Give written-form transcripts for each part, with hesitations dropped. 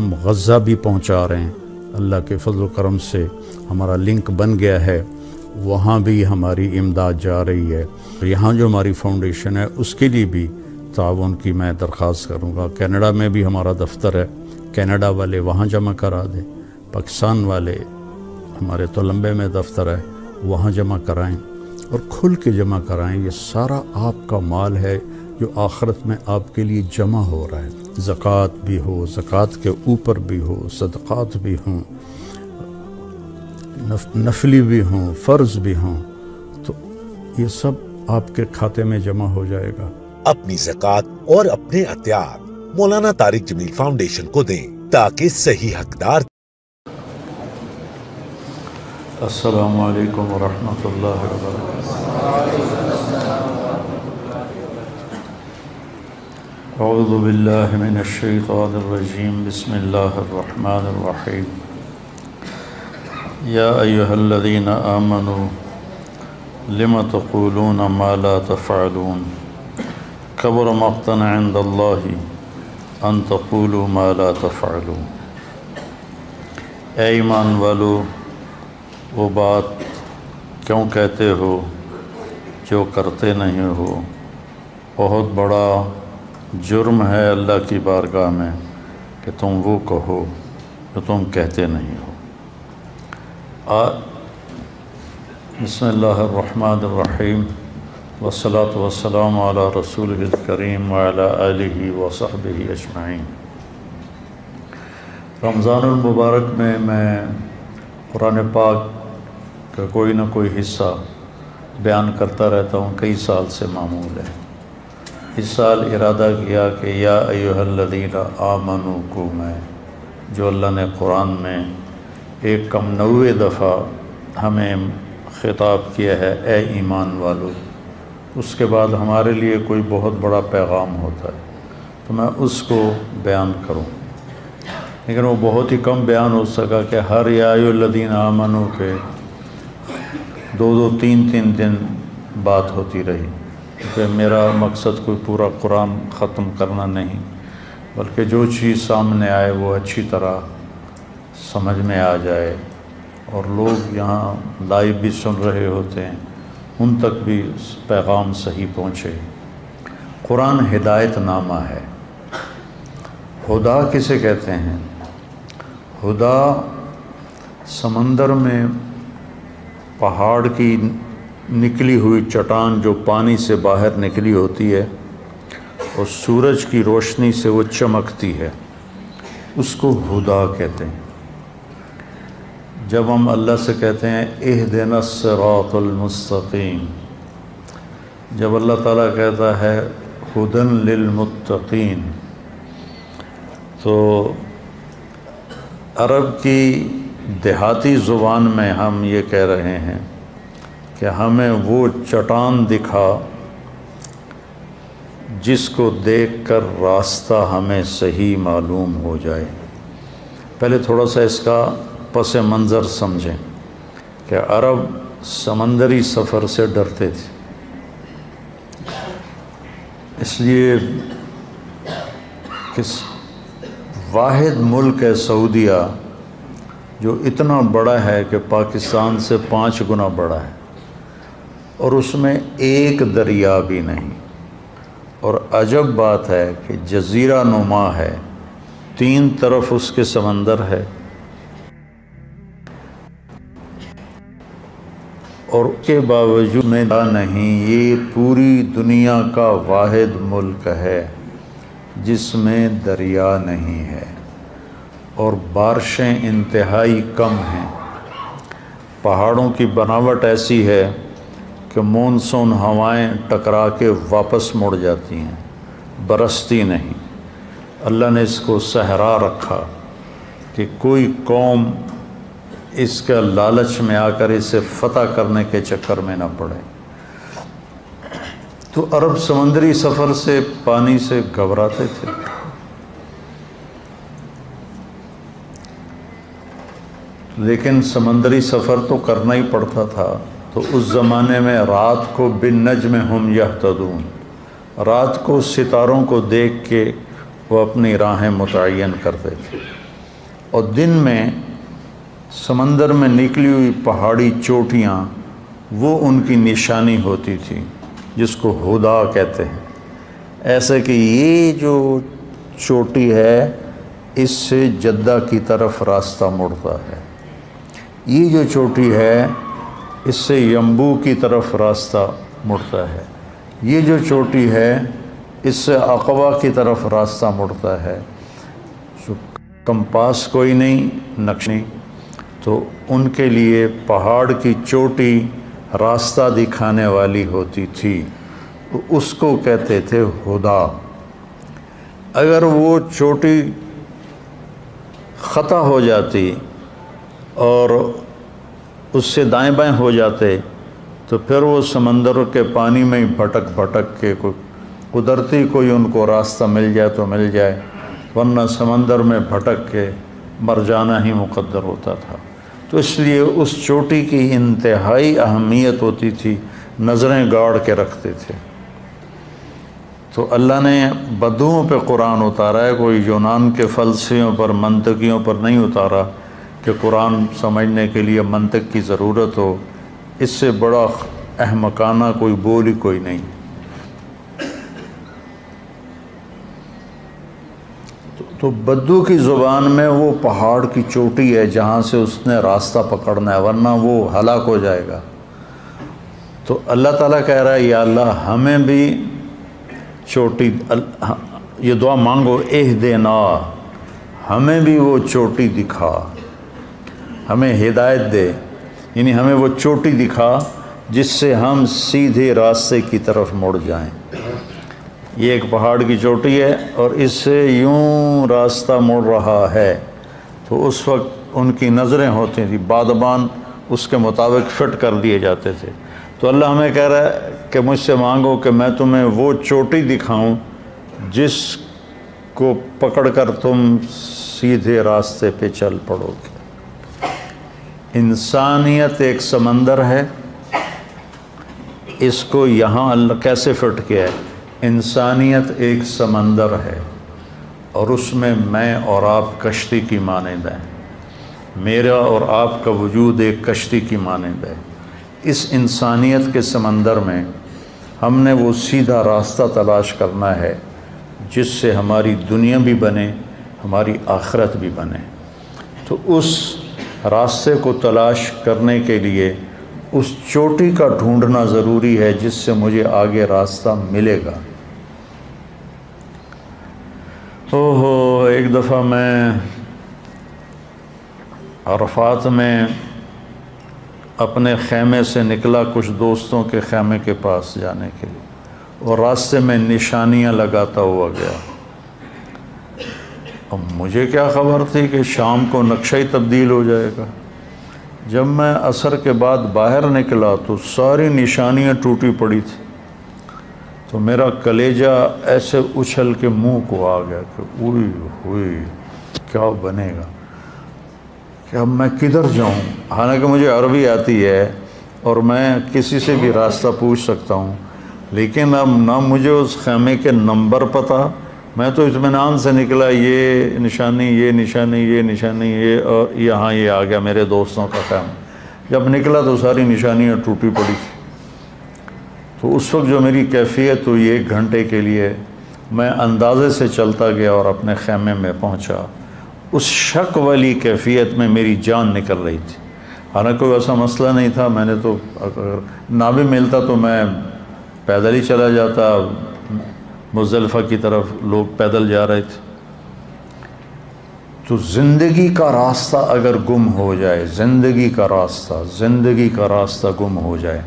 ہم غزہ بھی پہنچا رہے ہیں، اللہ کے فضل و کرم سے ہمارا لنک بن گیا ہے، وہاں بھی ہماری امداد جا رہی ہے۔ یہاں جو ہماری فاؤنڈیشن ہے اس کے لیے بھی تعاون کی میں درخواست کروں گا۔ کینیڈا میں بھی ہمارا دفتر ہے، کینیڈا والے وہاں جمع کرا دیں، پاکستان والے ہمارے تولمبے میں دفتر ہے وہاں جمع کرائیں، اور کھل کے جمع کرائیں۔ یہ سارا آپ کا مال ہے جو آخرت میں آپ کے لیے جمع ہو رہا ہے، زکوٰۃ بھی ہو، زکوٰۃ کے اوپر بھی ہو، صدقات بھی ہوں، نفلی بھی ہوں، فرض بھی ہوں، تو یہ سب آپ کے کھاتے میں جمع ہو جائے گا۔ اپنی زکوٰۃ اور اپنے عطیات مولانا طارق جمیل فاؤنڈیشن کو دیں تاکہ صحیح حقدار۔ السلام علیکم ورحمۃ اللہ وبرکاتہ۔ اعوذ باللہ من الشیطان الرجیم، بسم اللہ الرحمن الرحیم۔ یا ایہا الذین آمنوا لم تقولون ما لا تفعلون کبر مقتا عند اللہ ان تقولوا ما لا تفعلون۔ اے ایمان والو، وہ بات کیوں کہتے ہو جو کرتے نہیں ہو؟ بہت بڑا جرم ہے اللہ کی بارگاہ میں کہ تم وہ کہو جو تم کہتے نہیں ہو۔ بسم اللہ الرحمن الرحیم، والصلاة والسلام علی رسولہ الکریم وعلی آلہ وصحبہ اجمعین۔ رمضان المبارک میں قرآن پاک کا کوئی نہ کوئی حصہ بیان کرتا رہتا ہوں، کئی سال سے معمول ہے۔ اس سال ارادہ کیا کہ یا ایھا الذین آمنوا کو میں، جو اللہ نے قرآن میں 190 دفعہ ہمیں خطاب کیا ہے، اے ایمان والو، اس کے بعد ہمارے لیے کوئی بہت بڑا پیغام ہوتا ہے تو میں اس کو بیان کروں، لیکن وہ بہت ہی کم بیان ہو سکا کہ ہر یا ایھا الذین آمنوا پہ 2-3 دن بات ہوتی رہی، کیونکہ میرا مقصد کوئی پورا قرآن ختم کرنا نہیں، بلکہ جو چیز سامنے آئے وہ اچھی طرح سمجھ میں آ جائے، اور لوگ یہاں لائیو بھی سن رہے ہوتے ہیں، ان تک بھی پیغام صحیح پہنچے۔ قرآن ہدایت نامہ ہے۔ ہدا کسے کہتے ہیں؟ ہدا سمندر میں پہاڑ کی نکلی ہوئی چٹان جو پانی سے باہر نکلی ہوتی ہے اور سورج کی روشنی سے وہ چمکتی ہے، اس کو ہدا کہتے ہیں۔ جب ہم اللہ سے کہتے ہیں اہدنا الصراط المستقیم، جب اللہ تعالیٰ کہتا ہے ہدن للمتقین، تو عرب کی دیہاتی زبان میں ہم یہ کہہ رہے ہیں کہ ہمیں وہ چٹان دکھا جس کو دیکھ کر راستہ ہمیں صحیح معلوم ہو جائے۔ پہلے تھوڑا سا اس کا پس منظر سمجھیں کہ عرب سمندری سفر سے ڈرتے تھے، اس لیے کہ واحد ملک ہے سعودیہ جو اتنا بڑا ہے کہ پاکستان سے 5 گنا بڑا ہے، اور اس میں ایک دریا بھی نہیں، اور عجب بات ہے کہ جزیرہ نما ہے، 3 طرف اس کے سمندر ہے، اور اس کے باوجود میں نہیں، یہ پوری دنیا کا واحد ملک ہے جس میں دریا نہیں ہے، اور بارشیں انتہائی کم ہیں۔ پہاڑوں کی بناوٹ ایسی ہے کہ مونسون ہوائیں ٹکرا کے واپس مڑ جاتی ہیں، برستی نہیں۔ اللہ نے اس کو صحرا رکھا کہ کوئی قوم اس کا لالچ میں آ کر اسے فتح کرنے کے چکر میں نہ پڑے۔ تو عرب سمندری سفر سے، پانی سے گھبراتے تھے۔ لیکن سمندری سفر تو کرنا ہی پڑتا تھا، تو اس زمانے میں رات کو بالنجم ہم یہتدون، رات کو ستاروں کو دیکھ کے وہ اپنی راہیں متعین کرتے تھے۔ اور دن میں سمندر میں نکلی ہوئی پہاڑی چوٹیاں وہ ان کی نشانی ہوتی تھی، جس کو ہدا کہتے ہیں۔ ایسے کہ یہ جو چوٹی ہے اس سے جدہ کی طرف راستہ مڑتا ہے، یہ جو چوٹی ہے اس سے یمبو کی طرف راستہ مڑتا ہے، یہ جو چوٹی ہے اس سے عقبہ کی طرف راستہ مڑتا ہے۔ کمپاس کوئی نہیں، نقش نہیں، تو ان کے لیے پہاڑ کی چوٹی راستہ دکھانے والی ہوتی تھی، اس کو کہتے تھے ہدا۔ اگر وہ چوٹی خطا ہو جاتی اور اس سے دائیں بائیں ہو جاتے تو پھر وہ سمندر کے پانی میں ہی بھٹک بھٹک کے قدرتی کوئی ان کو راستہ مل جائے تو مل جائے، ورنہ سمندر میں بھٹک کے مر جانا ہی مقدر ہوتا تھا۔ تو اس لیے اس چوٹی کی انتہائی اہمیت ہوتی تھی، نظریں گاڑ کے رکھتے تھے۔ تو اللہ نے بدوؤں پہ قرآن اتارا ہے، کوئی یونان کے فلسفیوں پر، منطقیوں پر نہیں اتارا کہ قرآن سمجھنے کے لیے منطق کی ضرورت ہو۔ اس سے بڑا احمقانہ کوئی بول ہی کوئی نہیں۔ تو بدو کی زبان میں وہ پہاڑ کی چوٹی ہے جہاں سے اس نے راستہ پکڑنا ہے، ورنہ وہ ہلاک ہو جائے گا۔ تو اللہ تعالیٰ کہہ رہا ہے یا اللہ ہمیں بھی چوٹی، یہ دعا مانگو، اہدنا، ہمیں بھی وہ چوٹی دکھا، ہمیں ہدایت دے، یعنی ہمیں وہ چوٹی دکھا جس سے ہم سیدھے راستے کی طرف مڑ جائیں۔ یہ ایک پہاڑ کی چوٹی ہے اور اس سے یوں راستہ مڑ رہا ہے، تو اس وقت ان کی نظریں ہوتی تھیں، بادبان اس کے مطابق فٹ کر دیے جاتے تھے۔ تو اللہ ہمیں کہہ رہا ہے کہ مجھ سے مانگو کہ میں تمہیں وہ چوٹی دکھاؤں جس کو پکڑ کر تم سیدھے راستے پہ چل پڑو گے۔ انسانیت ایک سمندر ہے، اس کو یہاں اللہ کیسے فٹ کیا ہے؟ انسانیت ایک سمندر ہے اور اس میں میں اور آپ کشتی کی مانند ہیں، میرا اور آپ کا وجود ایک کشتی کی مانند ہے۔ اس انسانیت کے سمندر میں ہم نے وہ سیدھا راستہ تلاش کرنا ہے جس سے ہماری دنیا بھی بنے، ہماری آخرت بھی بنے۔ تو اس راستے کو تلاش کرنے کے لیے اس چوٹی کا ڈھونڈنا ضروری ہے جس سے مجھے آگے راستہ ملے گا۔ ایک دفعہ میں عرفات میں اپنے خیمے سے نکلا کچھ دوستوں کے خیمے کے پاس جانے کے لیے، اور راستے میں نشانیاں لگاتا ہوا گیا۔ اب مجھے کیا خبر تھی کہ شام کو نقشہ ہی تبدیل ہو جائے گا۔ جب میں عصر کے بعد باہر نکلا تو ساری نشانیاں ٹوٹی پڑی تھی، تو میرا کلیجہ ایسے اچھل کے منہ کو آ گیا کہ اوئی ہوئی کیا بنے گا، کہ اب میں کدھر جاؤں۔ حالانکہ مجھے عربی آتی ہے اور میں کسی سے بھی راستہ پوچھ سکتا ہوں، لیکن اب نہ مجھے اس خیمے کے نمبر پتہ، میں تو اطمینان سے نکلا، یہ نشانی، یہ نشانی، یہ نشانی، یہ، اور یہاں یہ آ گیا میرے دوستوں کا خیمہ۔ جب نکلا تو ساری نشانیاں ٹوٹی پڑی تھی۔ تو اس وقت جو میری کیفیت ہوئی، 1 گھنٹے کے لیے میں اندازے سے چلتا گیا اور اپنے خیمے میں پہنچا۔ اس شک والی کیفیت میں میری جان نکل رہی تھی، حالانکہ کوئی ایسا مسئلہ نہیں تھا۔ میں نے تو اگر نہ بھی ملتا تو میں پیدل ہی چلا جاتا، مزدلفہ کی طرف لوگ پیدل جا رہے تھے۔ تو زندگی کا راستہ اگر گم ہو جائے، زندگی کا راستہ گم ہو جائے،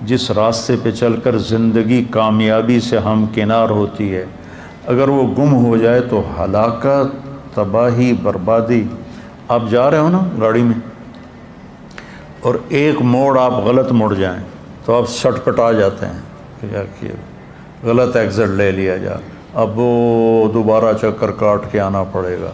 جس راستے پہ چل کر زندگی کامیابی سے ہمکنار ہوتی ہے، اگر وہ گم ہو جائے تو ہلاکت، تباہی، بربادی۔ آپ جا رہے ہو نا گاڑی میں اور ایک موڑ آپ غلط مڑ جائیں تو آپ سٹ پٹا جاتے ہیں کہ کیا کیا، غلط ایگزٹ لے لیا جا، اب وہ دوبارہ چکر کاٹ کے آنا پڑے گا۔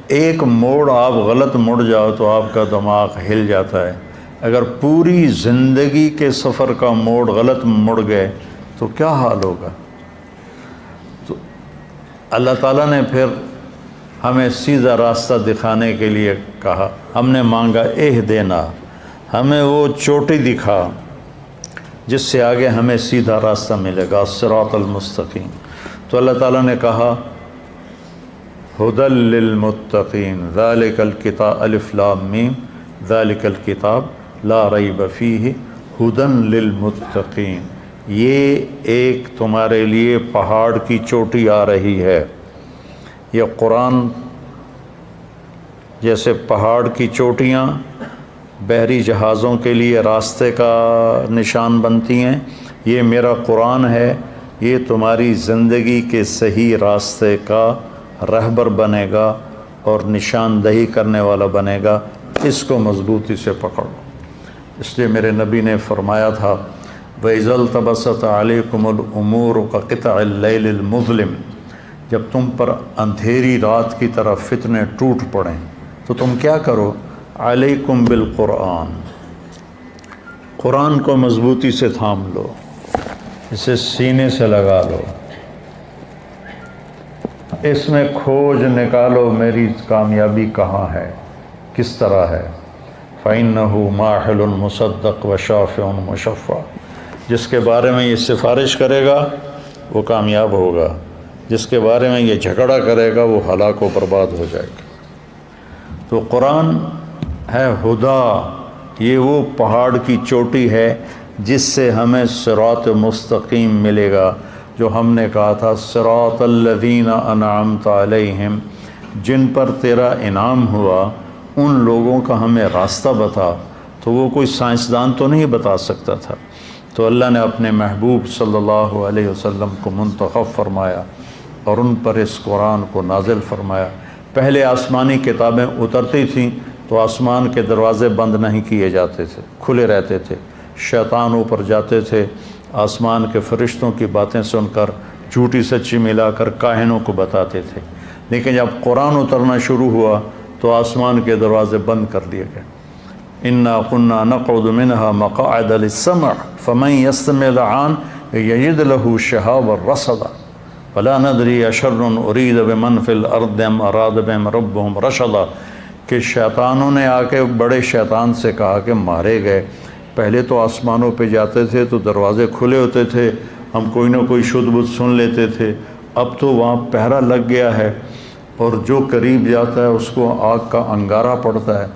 ایک موڑ آپ غلط مڑ جاؤ تو آپ کا دماغ ہل جاتا ہے۔ اگر پوری زندگی کے سفر کا موڑ غلط مڑ گئے تو کیا حال ہوگا۔ تو اللہ تعالیٰ نے پھر ہمیں سیدھا راستہ دکھانے کے لیے کہا، ہم نے مانگا اہدنا، ہمیں وہ چوٹی دکھا جس سے آگے ہمیں سیدھا راستہ ملے گا، الصراط المستقیم۔ تو اللہ تعالیٰ نے کہا ھدی للمتقین ذالک الکتاب الف لام میم ذالک الکتاب لا ریب فیہ ھدی للمتقین، یہ ایک تمہارے لیے پہاڑ کی چوٹی آ رہی ہے۔ یہ قرآن جیسے پہاڑ کی چوٹیاں بحری جہازوں کے لیے راستے کا نشان بنتی ہیں، یہ میرا قرآن ہے، یہ تمہاری زندگی کے صحیح راستے کا رہبر بنے گا اور نشاندہی کرنے والا بنے گا، اس کو مضبوطی سے پکڑو۔ اس لیے میرے نبی نے فرمایا تھا وَإِذَا الْتَبَسَتْ عَلَيْكُمُ الْأُمُورُ كَقِطْعِ اللَّيْلِ الْمُظْلِمِ، جب تم پر اندھیری رات کی طرح فتنے ٹوٹ پڑیں تو تم کیا کرو؟ علیکم بالقرآن، قرآن کو مضبوطی سے تھام لو، اسے سینے سے لگا لو، اس میں کھوج نکالو میری کامیابی کہاں ہے، کس طرح ہے۔ فَإِنَّهُ مَاحِلٌ مُصَدَّقٌ وَشَافِعٌ مُشَفَّعٌ، جس کے بارے میں یہ سفارش کرے گا وہ کامیاب ہوگا، جس کے بارے میں یہ جھگڑا کرے گا وہ ہلاک و برباد ہو جائے گا۔ تو قرآن ہے ہدا، یہ وہ پہاڑ کی چوٹی ہے جس سے ہمیں صراط مستقیم ملے گا، جو ہم نے کہا تھا صراط الذین انعمت علیہم، جن پر تیرا انعام ہوا ان لوگوں کا ہمیں راستہ بتا۔ تو وہ کوئی سائنسدان تو نہیں بتا سکتا تھا، تو اللہ نے اپنے محبوب صلی اللہ علیہ وسلم کو منتخب فرمایا اور ان پر اس قرآن کو نازل فرمایا۔ پہلے آسمانی کتابیں اترتی تھیں تو آسمان کے دروازے بند نہیں کیے جاتے تھے، کھلے رہتے تھے، شیطان اوپر جاتے تھے، آسمان کے فرشتوں کی باتیں سن کر جھوٹی سچی ملا کر کاہنوں کو بتاتے تھے۔ لیکن جب قرآن اترنا شروع ہوا تو آسمان کے دروازے بند کر دیے گئے۔ انا كنا نقعد منها مقاعد للسمع فمن يستمع الآن يجد له شهابا رصدا ولا ندري اشر اريد بمن في الارض ام اراد بهم ربهم رشدا، کہ شیطانوں نے آ کے بڑے شیطان سے کہا کہ مارے گئے، پہلے تو آسمانوں پہ جاتے تھے تو دروازے کھلے ہوتے تھے، ہم کوئی نہ کوئی شدھ بدھ سن لیتے تھے، اب تو وہاں پہرا لگ گیا ہے اور جو قریب جاتا ہے اس کو آگ کا انگارہ پڑتا ہے،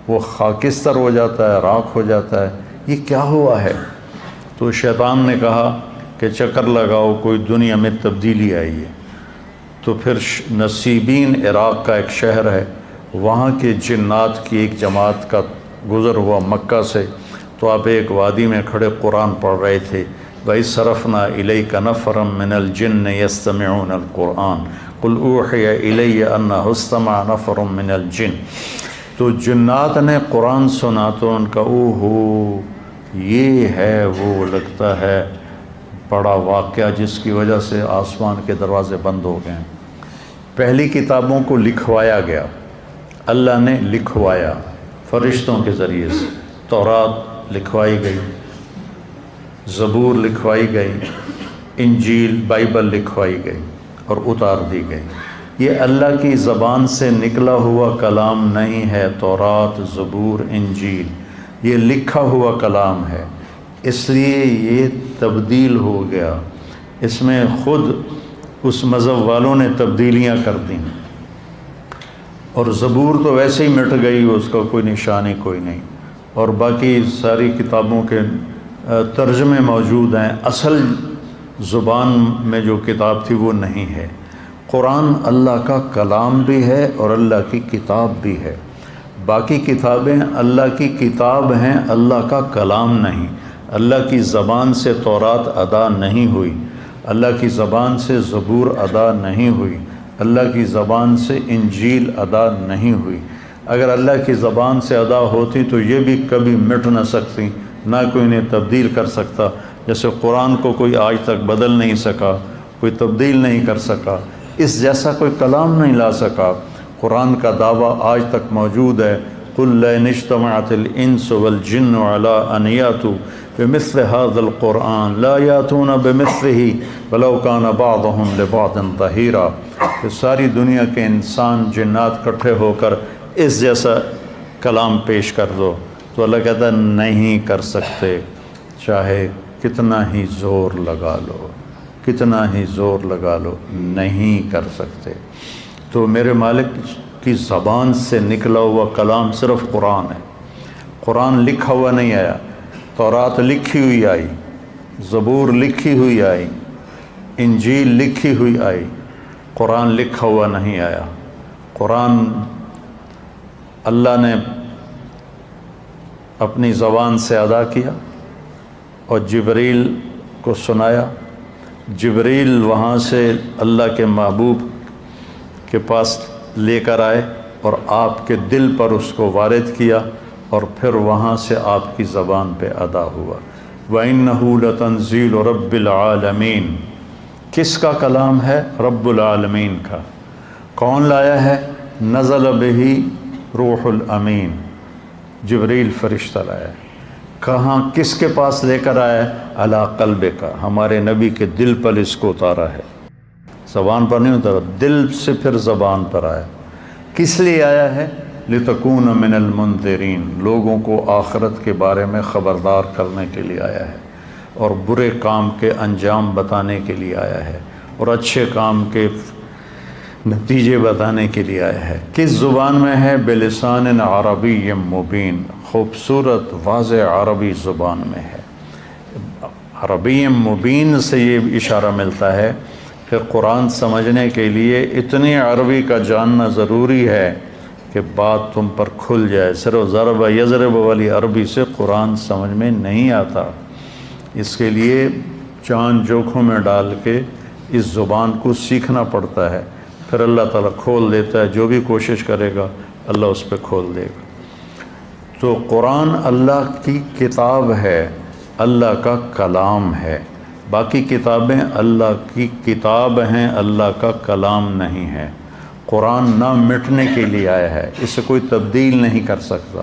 وہ خاکستر ہو جاتا ہے، راکھ ہو جاتا ہے، یہ کیا ہوا ہے؟ تو شیطان نے کہا کہ چکر لگاؤ، کوئی دنیا میں تبدیلی آئی ہے۔ تو پھر نصیبین عراق کا ایک شہر ہے، وہاں کے جنات کی ایک جماعت کا گزر ہوا مکہ سے، تو آپ ایک وادی میں کھڑے قرآن پڑھ رہے تھے، وَإِذْ صَرَفْنَا إِلَيْكَ نَفَرًا مِنَ الْجِنِّ يَسْتَمِعُونَ الْقُرْآنَ قُلْ أُوحِيَ إِلَيَّ أَنَّهُ اسْتَمَعَ نَفَرٌ مِنَ الْجِنِّ، تو جنات نے قرآن سنا تو ان کا اوہو، یہ ہے وہ لگتا ہے بڑا واقعہ جس کی وجہ سے آسمان کے دروازے بند ہو گئے۔ پہلی کتابوں کو لکھوایا گیا، اللہ نے لکھوایا فرشتوں کے ذریعے سے، تورات لکھوائی گئی، زبور لکھوائی گئی، انجیل بائبل لکھوائی گئی اور اتار دی گئی۔ یہ اللہ کی زبان سے نکلا ہوا کلام نہیں ہے، تورات، زبور، انجیل یہ لکھا ہوا کلام ہے، اس لیے یہ تبدیل ہو گیا، اس میں خود اس مذہب والوں نے تبدیلیاں کر دیں، اور زبور تو ویسے ہی مٹ گئی، اس کا کوئی نشان ہی کوئی نہیں، اور باقی ساری کتابوں کے ترجمے موجود ہیں، اصل زبان میں جو کتاب تھی وہ نہیں ہے۔ قرآن اللہ کا کلام بھی ہے اور اللہ کی کتاب بھی ہے، باقی کتابیں اللہ کی کتاب ہیں، اللہ کا کلام نہیں۔ اللہ کی زبان سے تورات ادا نہیں ہوئی، اللہ کی زبان سے زبور ادا نہیں ہوئی، اللہ کی زبان سے انجیل ادا نہیں ہوئی۔ اگر اللہ کی زبان سے ادا ہوتی تو یہ بھی کبھی مٹ نہ سکتی، نہ کوئی انہیں تبدیل کر سکتا، جیسے قرآن کو کوئی آج تک بدل نہیں سکا، کوئی تبدیل نہیں کر سکا، اس جیسا کوئی کلام نہیں لا سکا۔ قرآن کا دعویٰ آج تک موجود ہے، قُلْ لَئِنِ اجْتَمَعَتِ الْإِنسُ وَالْجِنُّ عَلَىٰ أَنْ يَأْتُوا بمثل هذا القرآن لا يأتون بمثله ولو كان بعضهم لبعض ظهيرا، کہ ساری دنیا کے انسان جنات کٹھے ہو کر اس جیسا کلام پیش کر دو، تو اللہ کہتا ہے نہیں کر سکتے، چاہے کتنا ہی زور لگا لو، کتنا ہی زور لگا لو، نہیں کر سکتے۔ تو میرے مالک کی زبان سے نکلا ہوا کلام صرف قرآن ہے۔ قرآن لکھا ہوا نہیں آیا، تورات لکھی ہوئی آئی، زبور لکھی ہوئی آئی، انجیل لکھی ہوئی آئی، قرآن لکھا ہوا نہیں آیا۔ قرآن اللہ نے اپنی زبان سے ادا کیا اور جبریل کو سنایا، جبریل وہاں سے اللہ کے محبوب کے پاس لے کر آئے اور آپ کے دل پر اس کو وارد کیا، اور پھر وہاں سے آپ کی زبان پہ ادا ہوا۔ وَإِنَّهُ لَتَنزِيلُ رَبِّ الْعَالَمِينَ، کس کا کلام ہے؟ رب العالمین کا۔ کون لایا ہے؟ نزل بہ روح الامین، جبریل فرشتہ لایا ہے۔ کہاں کس کے پاس لے کر آیا ہے؟ علی قلبک، ہمارے نبی کے دل پر اس کو اتارا ہے، زبان پر نہیں اتارا، دل سے پھر زبان پر آیا۔ کس لیے آیا ہے؟ لتکون من المنذرین، لوگوں کو آخرت کے بارے میں خبردار کرنے کے لیے آیا ہے، اور برے کام کے انجام بتانے کے لیے آیا ہے، اور اچھے کام کے نتیجے بتانے کے لیے آیا ہے۔ کس زبان میں ہے؟ بلسان عربی مبین، خوبصورت واضح عربی زبان میں ہے۔ عربی مبین سے یہ اشارہ ملتا ہے کہ قرآن سمجھنے کے لیے اتنی عربی کا جاننا ضروری ہے کہ بات تم پر کھل جائے۔ صرف ضرب یضرب والی عربی سے قرآن سمجھ میں نہیں آتا، اس کے لیے جان جوکھوں میں ڈال کے اس زبان کو سیکھنا پڑتا ہے، پھر اللہ تعالیٰ کھول دیتا ہے۔ جو بھی کوشش کرے گا اللہ اس پہ کھول دے گا۔ تو قرآن اللہ کی کتاب ہے، اللہ کا کلام ہے۔ باقی کتابیں اللہ کی کتاب ہیں، اللہ کا کلام نہیں ہے۔ قرآن نہ مٹنے کے لیے آیا ہے، اس سے کوئی تبدیل نہیں کر سکتا،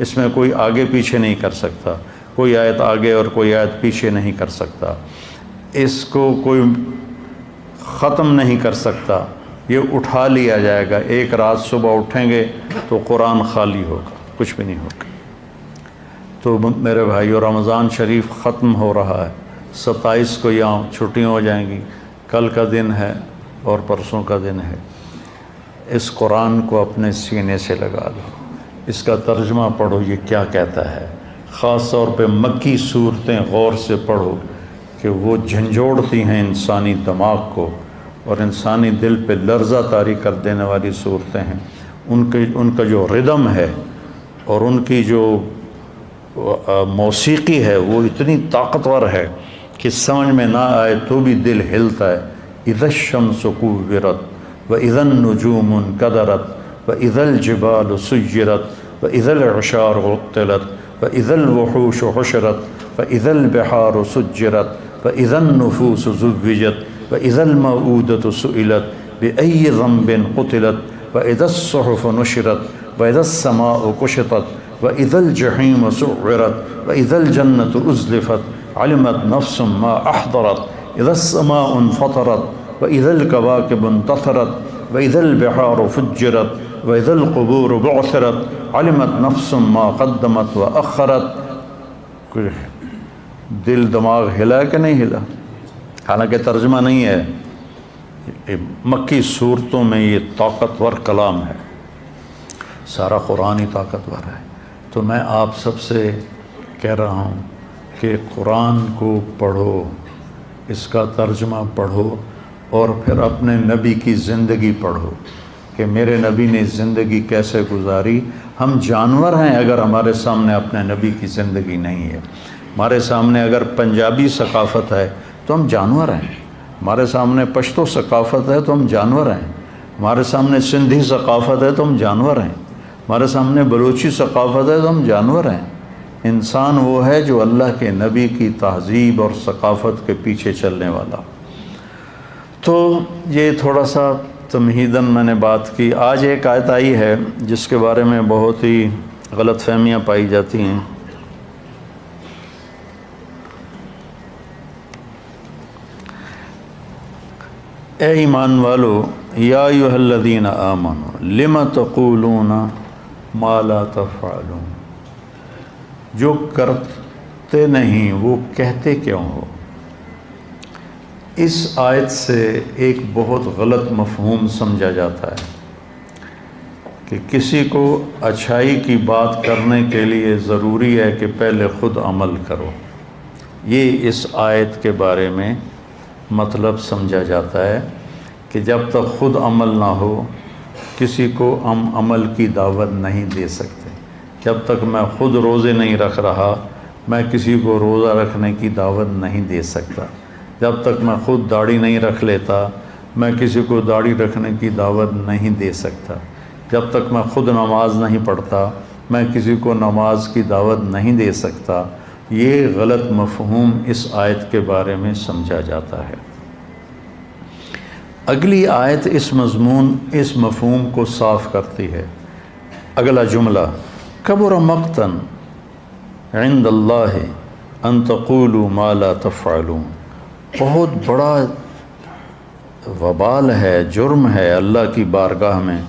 اس میں کوئی آگے پیچھے نہیں کر سکتا، کوئی آیت آگے اور کوئی آیت پیچھے نہیں کر سکتا، اس کو کوئی ختم نہیں کر سکتا۔ یہ اٹھا لیا جائے گا، ایک رات صبح اٹھیں گے تو قرآن خالی ہوگا، کچھ بھی نہیں ہوگا۔ تو میرے بھائیو، رمضان شریف ختم ہو رہا ہے، 27 کو یہاں چھٹیاں ہو جائیں گی، کل کا دن ہے اور پرسوں کا دن ہے۔ اس قرآن کو اپنے سینے سے لگا لو، اس کا ترجمہ پڑھو، یہ کیا کہتا ہے۔ خاص طور پہ مکی صورتیں غور سے پڑھو کہ وہ جھنجھوڑتی ہیں انسانی دماغ کو اور انسانی دل پہ لرزہ طاری کر دینے والی صورتیں ہیں۔ ان کا جو ردم ہے اور ان کی جو موسیقی ہے وہ اتنی طاقتور ہے کہ سمجھ میں نہ آئے تو بھی دل ہلتا ہے۔ اذا الشمس كورت واذا النجوم انكدرت واذا الجبال سيرت واذا العشار عطلت واذا الوحوش حشرت واذا البحار سجرت واذا النفوس زوجت واذا الموءودة سئلت بأي ذنب قتلت واذا الصحف نشرت واذا السماء كشطت وَإِذَا الْجَحِيمُ سُعِّرَتْ وَإِذَا الْجَنَّةُ أُزْلِفَتْ عَلِمَتْ نَفْسٌ مَا أَحْضَرَتْ إِذَا السَّمَاءُ انفطرت وَإِذَا الْكَوَاكِبُ انتثرت وَإِذَا الْبِحَارُ فُجِّرَتْ وَإِذَا الْقُبُورُ بُعْثِرَتْ عَلِمَتْ نَفْسٌ مَا قَدَّمَتْ وَأَخَّرَتْ۔ دل دماغ ہلا کہ نہیں ہلا؟ حالانکہ ترجمہ نہیں ہے، مکی صورتوں میں یہ طاقتور کلام ہے، سارا قرآن ہی طاقتور ہے۔ تو میں آپ سب سے کہہ رہا ہوں کہ قرآن کو پڑھو، اس کا ترجمہ پڑھو، اور پھر اپنے نبی کی زندگی پڑھو کہ میرے نبی نے زندگی کیسے گزاری۔ ہم جانور ہیں اگر ہمارے سامنے اپنے نبی کی زندگی نہیں ہے۔ ہمارے سامنے اگر پنجابی ثقافت ہے تو ہم جانور ہیں، ہمارے سامنے پشتو ثقافت ہے تو ہم جانور ہیں، ہمارے سامنے سندھی ثقافت ہے تو ہم جانور ہیں، ہمارے سامنے بلوچی ثقافت ہے تو ہم جانور ہیں۔ انسان وہ ہے جو اللہ کے نبی کی تہذیب اور ثقافت کے پیچھے چلنے والا۔ تو یہ تھوڑا سا تمہیداً میں نے بات کی۔ آج ایک آیت آئی ہے جس کے بارے میں بہت ہی غلط فہمیاں پائی جاتی ہیں۔ اے ایمان والو، یا ایھا الذین آمنوا لم تقولون ما لا تفعلون، جو کرتے نہیں وہ کہتے کیوں ہو۔ اس آیت سے ایک بہت غلط مفہوم سمجھا جاتا ہے کہ کسی کو اچھائی کی بات کرنے کے لیے ضروری ہے کہ پہلے خود عمل کرو۔ یہ اس آیت کے بارے میں مطلب سمجھا جاتا ہے کہ جب تک خود عمل نہ ہو کسی کو ہم عمل کی دعوت نہیں دے سکتے۔ جب تک میں خود روزے نہیں رکھ رہا میں کسی کو روزہ رکھنے کی دعوت نہیں دے سکتا۔ جب تک میں خود داڑھی نہیں رکھ لیتا میں کسی کو داڑھی رکھنے کی دعوت نہیں دے سکتا۔ جب تک میں خود نماز نہیں پڑھتا میں کسی کو نماز کی دعوت نہیں دے سکتا۔ یہ غلط مفہوم اس آیت کے بارے میں سمجھا جاتا ہے۔ اگلی آیت اس مفہوم کو صاف کرتی ہے۔ اگلا جملہ، کبر مقتا عند اللہ ان تقولوا ما لا تفعلون، بہت بڑا وبال ہے، جرم ہے اللہ کی بارگاہ میں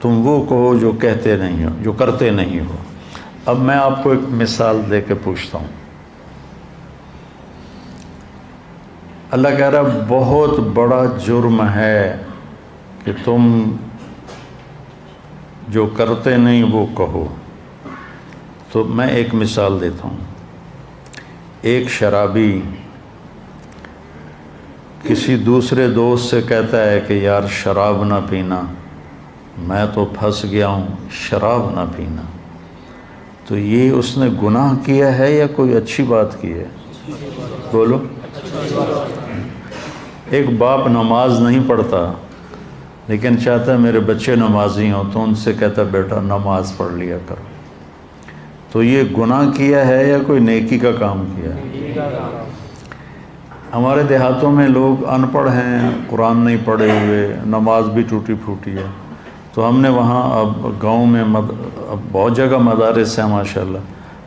تم وہ کہو جو کہتے نہیں ہو، جو کرتے نہیں ہو۔ اب میں آپ کو ایک مثال دے کے پوچھتا ہوں۔ اللہ کہہ رہا ہے بہت بڑا جرم ہے کہ تم جو کرتے نہیں وہ کہو۔ تو میں ایک مثال دیتا ہوں۔ ایک شرابی کسی دوسرے دوست سے کہتا ہے کہ یار شراب نہ پینا، میں تو پھنس گیا ہوں، شراب نہ پینا۔ تو یہ اس نے گناہ کیا ہے یا کوئی اچھی بات کی ہے؟ بولو۔ ایک باپ نماز نہیں پڑھتا لیکن چاہتا ہے میرے بچے نمازی ہوں، تو ان سے کہتا ہے بیٹا نماز پڑھ لیا کرو۔ تو یہ گناہ کیا ہے یا کوئی نیکی کا کام کیا ہے؟ ہمارے دیہاتوں میں لوگ ان پڑھ ہیں، قرآن نہیں پڑھے ہوئے، نماز بھی ٹوٹی پھوٹی ہے۔ تو ہم نے وہاں اب گاؤں میں اب بہت جگہ مدارس ہیں ماشاءاللہ،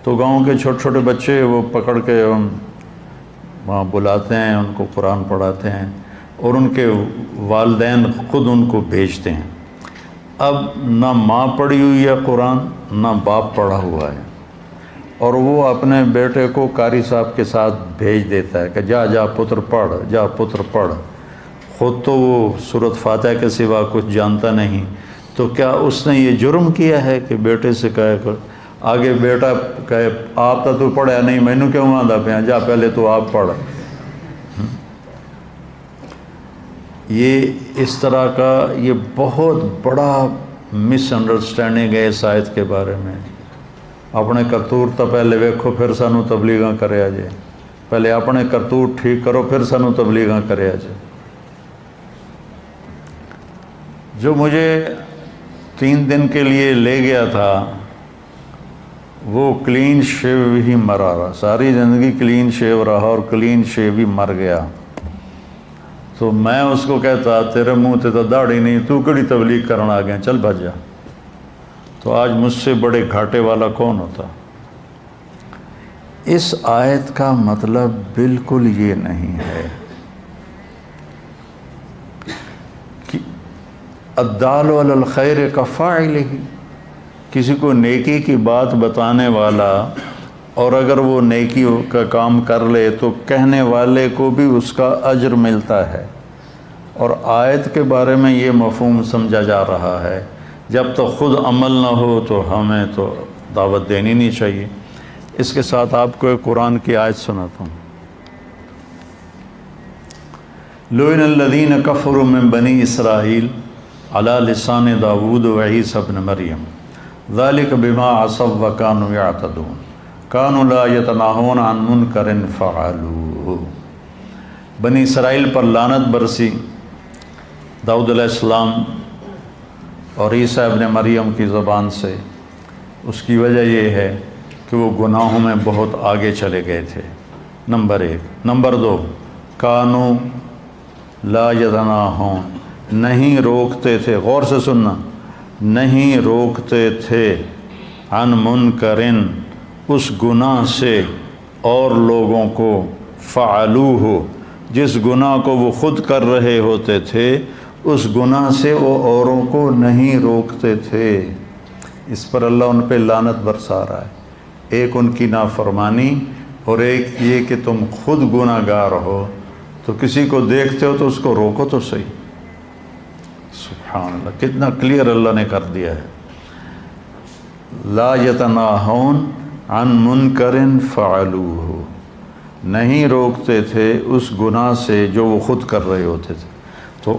تو گاؤں کے چھوٹے چھوٹے بچے وہ پکڑ کے وہاں بلاتے ہیں، ان کو قرآن پڑھاتے ہیں اور ان کے والدین خود ان کو بھیجتے ہیں۔ اب نہ ماں پڑھی ہوئی ہے قرآن نہ باپ پڑھا ہوا ہے، اور وہ اپنے بیٹے کو قاری صاحب کے ساتھ بھیج دیتا ہے کہ جا پتر پڑھ، جا پتر پڑھ۔ خود تو وہ سورۃ فاتحہ کے سوا کچھ جانتا نہیں، تو کیا اس نے یہ جرم کیا ہے کہ بیٹے سے کہے آگے بیٹا کہے آپ تو پڑھیا نہیں، مینوں کیوں آندا پیا، جا پہلے تو آپ پڑھ۔ یہ اس طرح کا یہ بہت بڑا مس انڈرسٹینڈنگ ہے اس آیت کے بارے میں۔ اپنے کرتوت تو پہلے ویکھو پھر سانو تبلیغاں کریا جے، پہلے اپنے کرتوت ٹھیک کرو پھر سانو تبلیغاں کریا جے۔ جو مجھے 3 دن کے لیے لے گیا تھا وہ کلین شیو ہی مرا رہا، ساری زندگی کلین شیو رہا اور کلین شیو ہی مر گیا۔ تو میں اس کو کہتا تیرے منہ تے تو داڑھی نہیں، تو کڑی تبلیغ کرنا آ گیا، چل بھج جا۔ تو آج مجھ سے بڑے گھاٹے والا کون ہوتا؟ اس آیت کا مطلب بالکل یہ نہیں ہے کہ الدال علی الخیر کفاعلہ، کسی کو نیکی کی بات بتانے والا اور اگر وہ نیکی کا کام کر لے تو کہنے والے کو بھی اس کا اجر ملتا ہے۔ اور آیت کے بارے میں یہ مفہوم سمجھا جا رہا ہے جب تک خود عمل نہ ہو تو ہمیں تو دعوت دینی نہیں چاہیے۔ اس کے ساتھ آپ کو ایک قرآن کی آیت سناتا ہوں۔ لعن الذین کفروا من بنی اسرائیل علی لسان داود و عیسی ابن مریم ذلک بما عصوا وکانوا یعتدون کانوا لا یتناہون عن منکر فعلوہ۔ بنی اسرائیل پر لعنت برسی داؤد علیہ السلام اور عیسیٰ ابن مریم کی زبان سے۔ اس کی وجہ یہ ہے کہ وہ گناہوں میں بہت آگے چلے گئے تھے، نمبر 1۔ نمبر 2، کانوا لا یتناہون، نہیں روکتے تھے، غور سے سننا، نہیں روکتے تھے عن منکرن، اس گناہ سے اور لوگوں کو، فعلوہ، جس گناہ کو وہ خود کر رہے ہوتے تھے اس گناہ سے وہ اوروں کو نہیں روکتے تھے۔ اس پر اللہ ان پہ لعنت برسا رہا ہے، ایک ان کی نافرمانی اور ایک یہ کہ تم خود گناہ گار ہو تو کسی کو دیکھتے ہو تو اس کو روکو تو صحیح۔ سبحان اللہ، کتنا کلیئر اللہ نے کر دیا ہے۔ لا یتناہون عن منکر فعلوہ، نہیں روکتے تھے اس گناہ سے جو وہ خود کر رہے ہوتے تھے۔ تو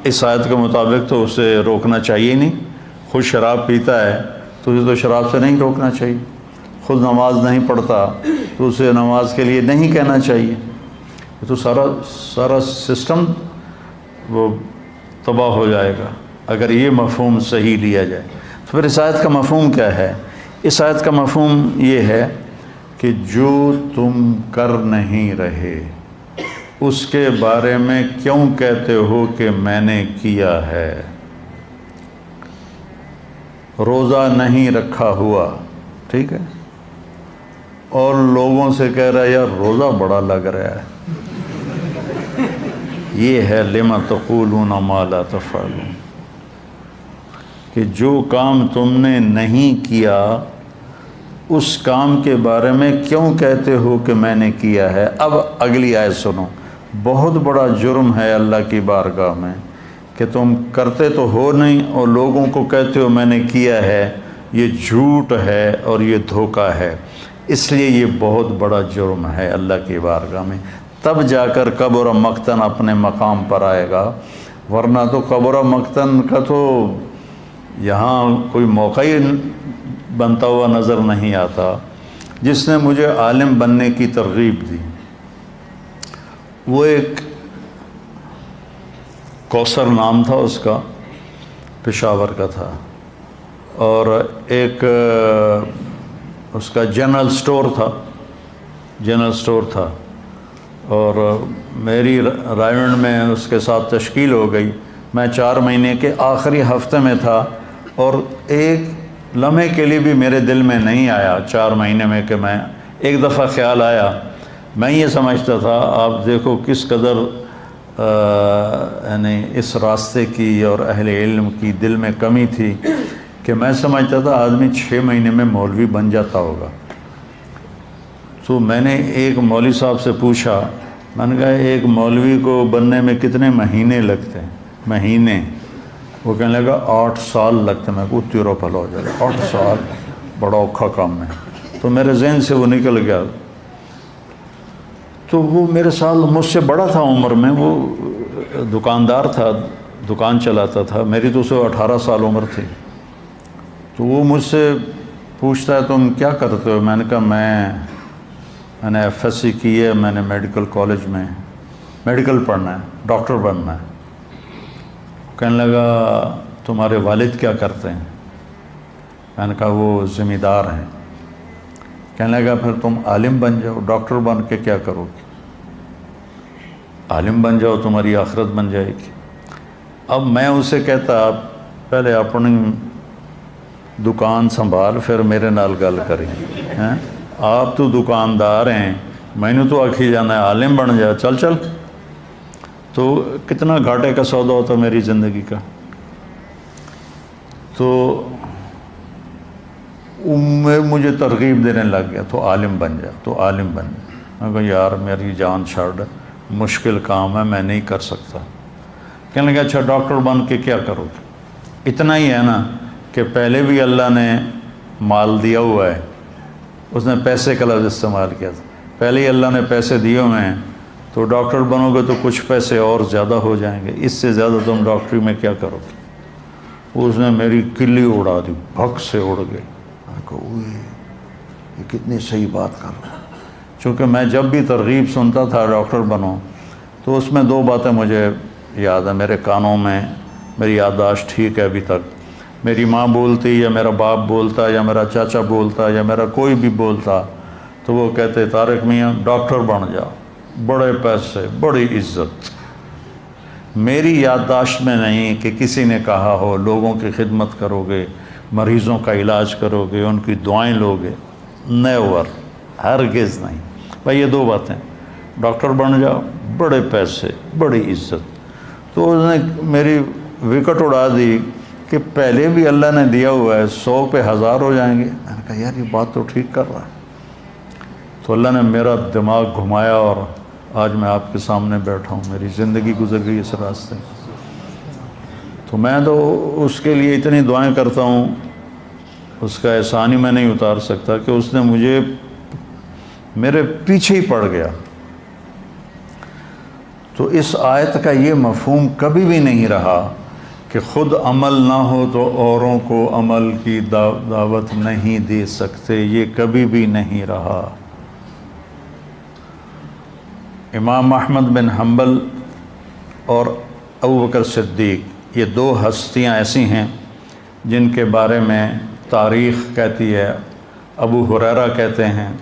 اس آیت کے مطابق تو اسے روکنا چاہیے نہیں۔ خود شراب پیتا ہے تو اسے تو شراب سے نہیں روکنا چاہیے، خود نماز نہیں پڑھتا تو اسے نماز کے لیے نہیں کہنا چاہیے، تو سارا سسٹم وہ تباہ ہو جائے گا اگر یہ مفہوم صحیح لیا جائے۔ تو پھر اس آیت کا مفہوم کیا ہے؟ اس آیت کا مفہوم یہ ہے کہ جو تم کر نہیں رہے اس کے بارے میں کیوں کہتے ہو کہ میں نے کیا ہے؟ روزہ نہیں رکھا ہوا، ٹھیک ہے، اور لوگوں سے کہہ رہا ہے یار روزہ بڑا لگ رہا ہے، یہ ہے لما تقولون ما لا تفعلون، کہ جو کام تم نے نہیں کیا اس کام کے بارے میں کیوں کہتے ہو کہ میں نے کیا ہے۔ اب اگلی آیت سنو، بہت بڑا جرم ہے اللہ کی بارگاہ میں کہ تم کرتے تو ہو نہیں اور لوگوں کو کہتے ہو میں نے کیا ہے، یہ جھوٹ ہے اور یہ دھوکہ ہے، اس لیے یہ بہت بڑا جرم ہے اللہ کی بارگاہ میں۔ تب جا کر کبر مقتن اپنے مقام پر آئے گا، ورنہ تو کبر مقتن کا تو یہاں کوئی موقع ہی بنتا ہوا نظر نہیں آتا۔ جس نے مجھے عالم بننے کی ترغیب دی وہ ایک کوثر نام تھا اس کا، پشاور کا تھا، اور ایک اس کا جنرل سٹور تھا، اور میری رائمنڈ میں اس کے ساتھ تشکیل ہو گئی۔ میں 4 مہینے کے آخری ہفتے میں تھا اور ایک لمحے کے لیے بھی میرے دل میں نہیں آیا 4 مہینے میں کہ میں ایک دفعہ خیال آیا، میں یہ سمجھتا تھا، آپ دیکھو کس قدر یعنی اس راستے کی اور اہل علم کی دل میں کمی تھی کہ میں سمجھتا تھا آدمی 6 مہینے میں مولوی بن جاتا ہوگا۔ تو میں نے ایک مولوی صاحب سے پوچھا، میں نے کہا ایک مولوی کو بننے میں کتنے مہینے لگتے ہیں؟ مہینے؟ وہ کہنے لگا 8 سال لگتے ہیں۔ میں کو تیرا پھلا ہو جائے گا، 8 سال بڑا اوکھا کام ہے۔ تو میرے ذہن سے وہ نکل گیا۔ تو وہ میرے سال مجھ سے بڑا تھا عمر میں، وہ دکاندار تھا، دکان چلاتا تھا، میری تو اسے 18 سال عمر تھی۔ تو وہ مجھ سے پوچھتا ہے تم کیا کرتے ہو؟ میں نے کہا میں نے FSC کی ہے، میں نے میڈیکل کالج میں میڈیکل پڑھنا ہے، ڈاکٹر بننا ہے۔ کہنے لگا تمہارے والد کیا کرتے ہیں؟ میں نے کہا وہ ذمہ دار ہیں۔ کہنے لگا پھر تم عالم بن جاؤ، ڈاکٹر بن کے کیا کرو گے؟ عالم بن جاؤ، تمہاری آخرت بن جائے گی۔ اب میں اسے کہتا پہلے اپنی دکان سنبھال پھر میرے نال گل کریں، آپ تو دکاندار ہیں، میں نے تو آکھی جانا ہے عالم بن جا، چل تو کتنا گھاٹے کا سودا ہوتا میری زندگی کا۔ تو مجھے ترغیب دینے لگ گیا تو عالم بن جا، تو عالم بن جا۔ میں کہا یار میری جان چھاڑ، مشکل کام ہے، میں نہیں کر سکتا۔ کہنے لگا اچھا ڈاکٹر بن کے کیا کرو گے؟ اتنا ہی ہے نا کہ پہلے بھی اللہ نے مال دیا ہوا ہے، اس نے پیسے کا لفظ استعمال کیا تھا، پہلے ہی اللہ نے پیسے دیے ہوئے ہیں، تو ڈاکٹر بنو گے تو کچھ پیسے اور زیادہ ہو جائیں گے، اس سے زیادہ تم ڈاکٹری میں کیا کرو گے؟ اس نے میری کلی اڑا دی، بھگ سے اڑ گئی۔ میں کہا یہ کتنی صحیح بات کر رہا ہے۔ چونکہ میں جب بھی ترغیب سنتا تھا ڈاکٹر بنو تو اس میں 2 باتیں مجھے یاد ہیں میرے کانوں میں، میری یادداشت ٹھیک ہے ابھی تک۔ میری ماں بولتی یا میرا باپ بولتا یا میرا چاچا بولتا یا میرا کوئی بھی بولتا تو وہ کہتے طارق میاں ڈاکٹر بن جا، بڑے پیسے، بڑی عزت۔ میری یادداشت میں نہیں کہ کسی نے کہا ہو لوگوں کی خدمت کرو گے، مریضوں کا علاج کرو گے، ان کی دعائیں لوگے، نیور، ہرگز نہیں۔ بھائی یہ 2 باتیں۔ ڈاکٹر بن جاؤ، بڑے پیسے، بڑی عزت۔ تو اس نے میری وکٹ اڑا دی کہ پہلے بھی اللہ نے دیا ہوا ہے، 100 پہ 1000 ہو جائیں گے۔ میں نے کہا یار یہ بات تو ٹھیک کر رہا ہے۔ تو اللہ نے میرا دماغ گھمایا اور آج میں آپ کے سامنے بیٹھا ہوں، میری زندگی گزر گئی اس راستے۔ تو میں تو اس کے لیے اتنی دعائیں کرتا ہوں، اس کا احسان ہی میں نہیں اتار سکتا کہ اس نے مجھے میرے پیچھے ہی پڑ گیا۔ تو اس آیت کا یہ مفہوم کبھی بھی نہیں رہا کہ خود عمل نہ ہو تو اوروں کو عمل کی دعوت نہیں دے سکتے، یہ کبھی بھی نہیں رہا۔ امام احمد بن حنبل اور ابوبکر صدیق، یہ 2 ہستیاں ایسی ہیں جن کے بارے میں تاریخ کہتی ہے، ابو ہریرہ کہتے ہیں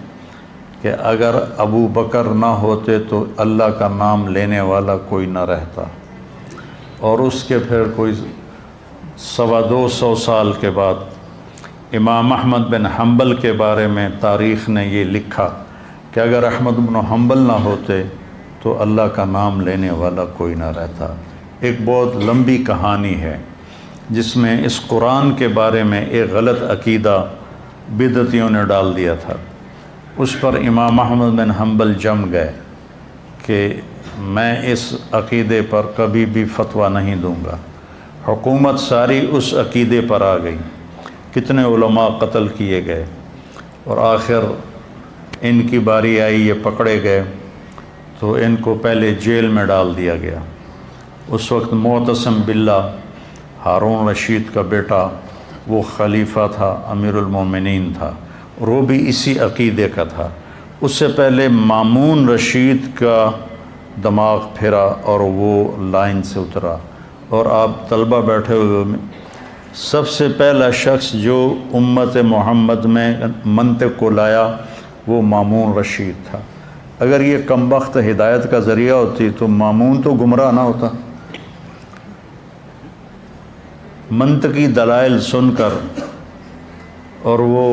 کہ اگر ابو بکر نہ ہوتے تو اللہ کا نام لینے والا کوئی نہ رہتا۔ اور اس کے پھر کوئی 250 سال کے بعد امام احمد بن حنبل کے بارے میں تاریخ نے یہ لکھا کہ اگر احمد بن حنبل نہ ہوتے تو اللہ کا نام لینے والا کوئی نہ رہتا۔ ایک بہت لمبی کہانی ہے جس میں اس قرآن کے بارے میں ایک غلط عقیدہ بدعتیوں نے ڈال دیا تھا۔ اس پر امام احمد بن حنبل جم گئے کہ میں اس عقیدے پر کبھی بھی فتویٰ نہیں دوں گا۔ حکومت ساری اس عقیدے پر آ گئی، کتنے علماء قتل کیے گئے، اور آخر ان کی باری آئی، یہ پکڑے گئے تو ان کو پہلے جیل میں ڈال دیا گیا۔ اس وقت معتصم باللہ، ہارون رشید کا بیٹا، وہ خلیفہ تھا، امیر المومنین تھا، اور وہ بھی اسی عقیدے کا تھا۔ اس سے پہلے مامون رشید کا دماغ پھرا اور وہ لائن سے اترا، اور آپ طلبہ بیٹھے ہوئے، سب سے پہلا شخص جو امت محمد میں منطق کو لایا وہ مامون رشید تھا۔ اگر یہ کمبخت ہدایت کا ذریعہ ہوتی تو مامون تو گمراہ نہ ہوتا۔ منطقی دلائل سن کر، اور وہ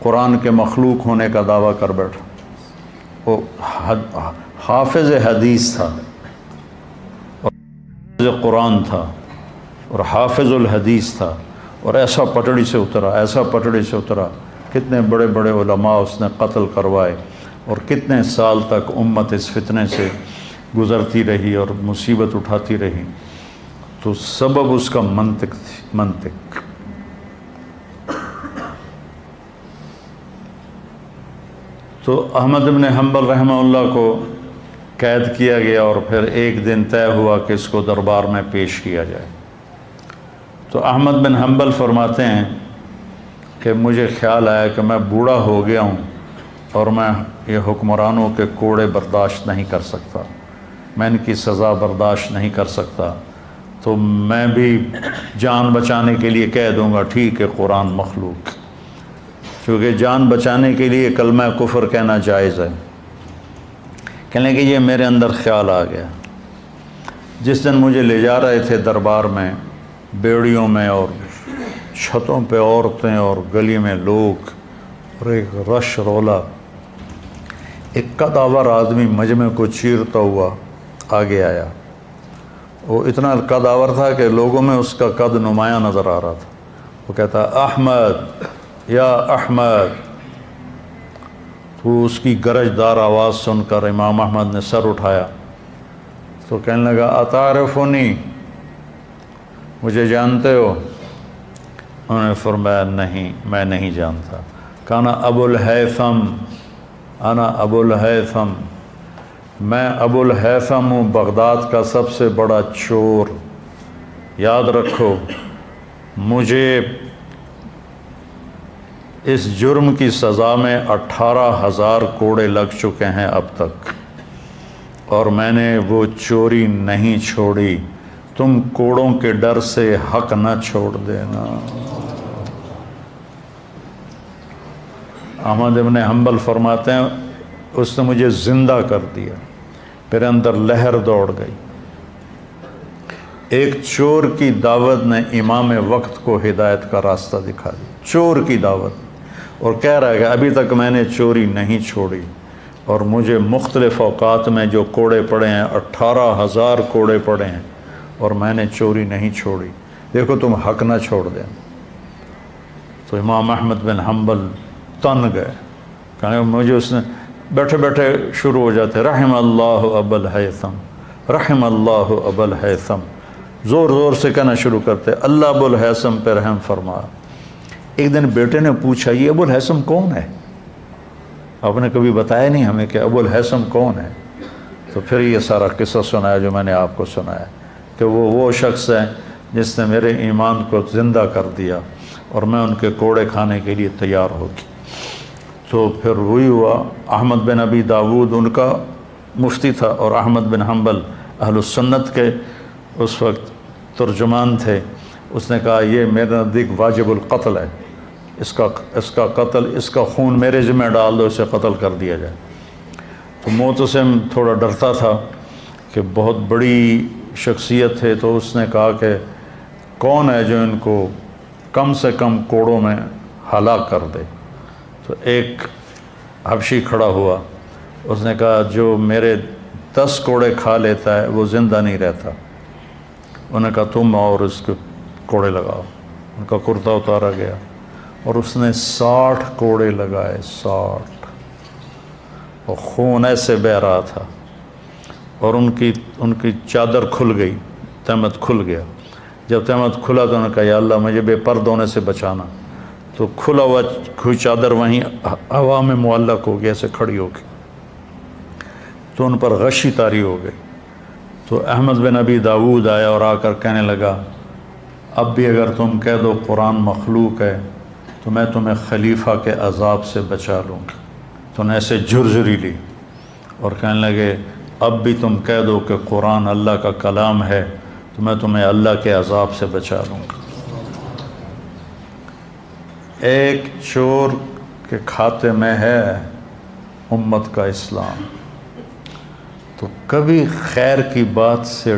قرآن کے مخلوق ہونے کا دعویٰ کر بیٹھا۔ وہ حافظ حدیث تھا، اور حافظ قرآن تھا، اور حافظ الحدیث تھا، اور ایسا پٹڑی سے اترا، ایسا پٹڑی سے اترا، کتنے بڑے بڑے علماء اس نے قتل کروائے، اور کتنے سال تک امت اس فتنے سے گزرتی رہی اور مصیبت اٹھاتی رہی۔ تو سبب اس کا منطق تھی، منطق۔ تو احمد بن حنبل رحمہ اللہ کو قید کیا گیا، اور پھر ایک دن طے ہوا کہ اس کو دربار میں پیش کیا جائے۔ تو احمد بن حنبل فرماتے ہیں کہ مجھے خیال آیا کہ میں بوڑھا ہو گیا ہوں اور میں یہ حکمرانوں کے کوڑے برداشت نہیں کر سکتا، میں ان کی سزا برداشت نہیں کر سکتا، تو میں بھی جان بچانے کے لیے کہہ دوں گا ٹھیک ہے قرآن مخلوق، کیونکہ جان بچانے کے لیے کلمہ کفر کہنا جائز ہے۔ کہنے کہ یہ میرے اندر خیال آ گیا۔ جس دن مجھے لے جا رہے تھے دربار میں، بیڑیوں میں اور چھتوں پہ عورتیں اور گلی میں لوگ اور ایک رش رولا، ایک قدآور آدمی مجمع کو چیرتا ہوا آگے آیا۔ وہ اتنا قدآور تھا کہ لوگوں میں اس کا قد نمایاں نظر آ رہا تھا۔ وہ کہتا احمد یا احمد۔ تو اس کی گرجدار آواز سن کر امام احمد نے سر اٹھایا تو کہنے لگا اتعرفنی، مجھے جانتے ہو؟ انہوں نے فرمایا نہیں، میں نہیں جانتا۔ کانا ابو الہیثم، انا ابو الہیثم، میں ابو الہیثم ہوں، بغداد کا سب سے بڑا چور۔ یاد رکھو مجھے اس جرم کی سزا میں 18,000 کوڑے لگ چکے ہیں اب تک، اور میں نے وہ چوری نہیں چھوڑی، تم کوڑوں کے ڈر سے حق نہ چھوڑ دینا۔ احمد ابن حنبل فرماتے ہیں اس نے مجھے زندہ کر دیا، میرے اندر لہر دوڑ گئی۔ ایک چور کی دعوت نے امام وقت کو ہدایت کا راستہ دکھا دیا، چور کی دعوت، اور کہہ رہا ہے کہ ابھی تک میں نے چوری نہیں چھوڑی، اور مجھے مختلف اوقات میں جو کوڑے پڑے ہیں 18,000 کوڑے پڑے ہیں، اور میں نے چوری نہیں چھوڑی، دیکھو تم حق نہ چھوڑ دیں۔ تو امام احمد بن حنبل تن گئے، کہنے مجھے اس نے بیٹھے بیٹھے شروع ہو جاتے رحم اللہ ابا الہیثم، رحم اللہ ابا الہیثم، زور زور سے کہنا شروع کرتے اللہ ابو الہیثم پہ رحم فرما۔ ایک دن بیٹے نے پوچھا یہ ابو الہیثم کون ہے؟ آپ نے کبھی بتایا نہیں ہمیں کہ ابو الہیثم کون ہے؟ تو پھر یہ سارا قصہ سنایا جو میں نے آپ کو سنایا کہ وہ شخص ہے جس نے میرے ایمان کو زندہ کر دیا اور میں ان کے کوڑے کھانے کے لیے تیار ہو گئی۔ تو پھر وہی ہوا، احمد بن ابی داود ان کا مفتی تھا، اور احمد بن حنبل اہل السنت کے اس وقت ترجمان تھے۔ اس نے کہا یہ میرے نزدیک واجب القتل ہے، اس کا قتل، اس کا خون میرے ذمہ ڈال دو، اسے قتل کر دیا جائے۔ تو معتصم تھوڑا ڈرتا تھا کہ بہت بڑی شخصیت ہے، تو اس نے کہا کہ کون ہے جو ان کو کم سے کم کوڑوں میں ہلاک کر دے؟ تو ایک حبشی کھڑا ہوا، اس نے کہا جو میرے 10 کوڑے کھا لیتا ہے وہ زندہ نہیں رہتا۔ انہوں نے کہا تم اور اس کے کوڑے لگاؤ۔ ان کا کرتا اتارا گیا اور اس نے 60 کوڑے لگائے، 60، اور خون ایسے بہہ رہا تھا، اور ان کی چادر کھل گئی، تہمت کھل گیا۔ جب تہمت کھلا تو انہوں نے کہا یا اللہ مجھے بے پرد ہونے سے بچانا۔ تو کھلا ہوا کوئی چادر وہیں ہوا میں معلق ہو گیا، ایسے کھڑی ہو گئی، تو ان پر غشی طاری ہو گئی۔ تو احمد بن ابی داود آیا اور آ کر کہنے لگا اب بھی اگر تم کہہ دو قرآن مخلوق ہے تو میں تمہیں خلیفہ کے عذاب سے بچا لوں گا۔ تو انہیں ایسے جھرجھری لی اور کہنے لگے اب بھی تم کہہ دو کہ قرآن اللہ کا کلام ہے تو میں تمہیں اللہ کے عذاب سے بچا لوں گا۔ ایک چور کے کھاتے میں ہے امت کا اسلام، تو کبھی خیر کی بات سے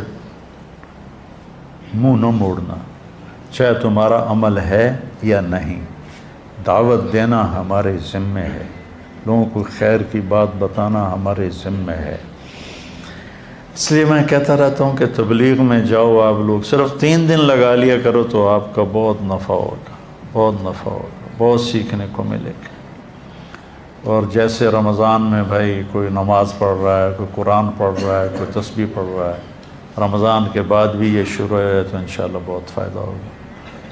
منہ نہ موڑنا، چاہے تمہارا عمل ہے یا نہیں۔ دعوت دینا ہمارے ذمہ ہے، لوگوں کو خیر کی بات بتانا ہمارے ذمہ ہے۔ اس لیے میں کہتا رہتا ہوں کہ تبلیغ میں جاؤ آپ لوگ، صرف 3 دن لگا لیا کرو تو آپ کا بہت نفع ہوگا، بہت نفع ہوگا، بہت سیکھنے کو ملے گا۔ اور جیسے رمضان میں بھائی کوئی نماز پڑھ رہا ہے، کوئی قرآن پڑھ رہا ہے، کوئی تسبیح پڑھ رہا ہے، رمضان کے بعد بھی یہ شروع ہے تو انشاءاللہ بہت فائدہ ہوگا۔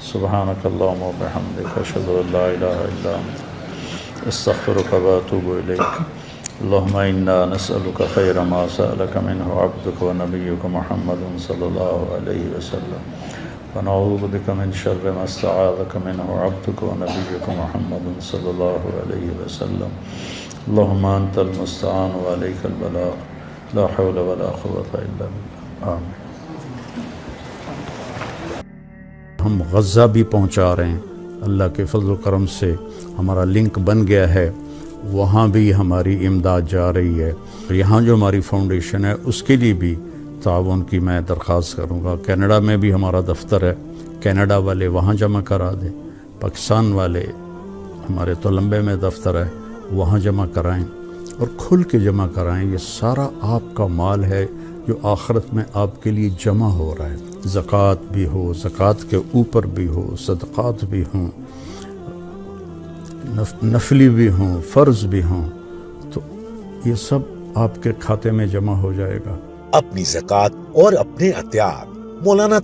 سبحانک اللہم و بحمدک، اشہد ان لا الہ الا انت، استغفرک و اتوب الیک۔ اللہم انا نسألک خیر ما سألک منہ عبدک و نبیک محمد صلی اللہ علیہ وسلم، ونعوذ بک من شر ما استعاذک منہ عبدک و نبیک محمد صلی اللہ علیہ وسلم۔ اللہم انت المستعان و علیک البلاغ، لا حول ولا قوة الا باللہ، آمین۔ ہم غزہ بھی پہنچا رہے ہیں، اللہ کے فضل و کرم سے ہمارا لنک بن گیا ہے، وہاں بھی ہماری امداد جا رہی ہے۔ یہاں جو ہماری فاؤنڈیشن ہے اس کے لیے بھی تعاون کی میں درخواست کروں گا۔ کینیڈا میں بھی ہمارا دفتر ہے، کینیڈا والے وہاں جمع کرا دیں، پاکستان والے ہمارے تولمبے میں دفتر ہے وہاں جمع کرائیں، اور کھل کے جمع کرائیں۔ یہ سارا آپ کا مال ہے جو آخرت میں آپ کے لیے جمع ہو رہا ہے۔ زکوٰۃ بھی ہو، زکوٰۃ کے اوپر بھی ہو، صدقات بھی ہوں، نفلی بھی ہوں، فرض بھی ہوں، تو یہ سب آپ کے کھاتے میں جمع ہو جائے گا۔ اپنی زکوٰۃ اور اپنے عطیات مولانا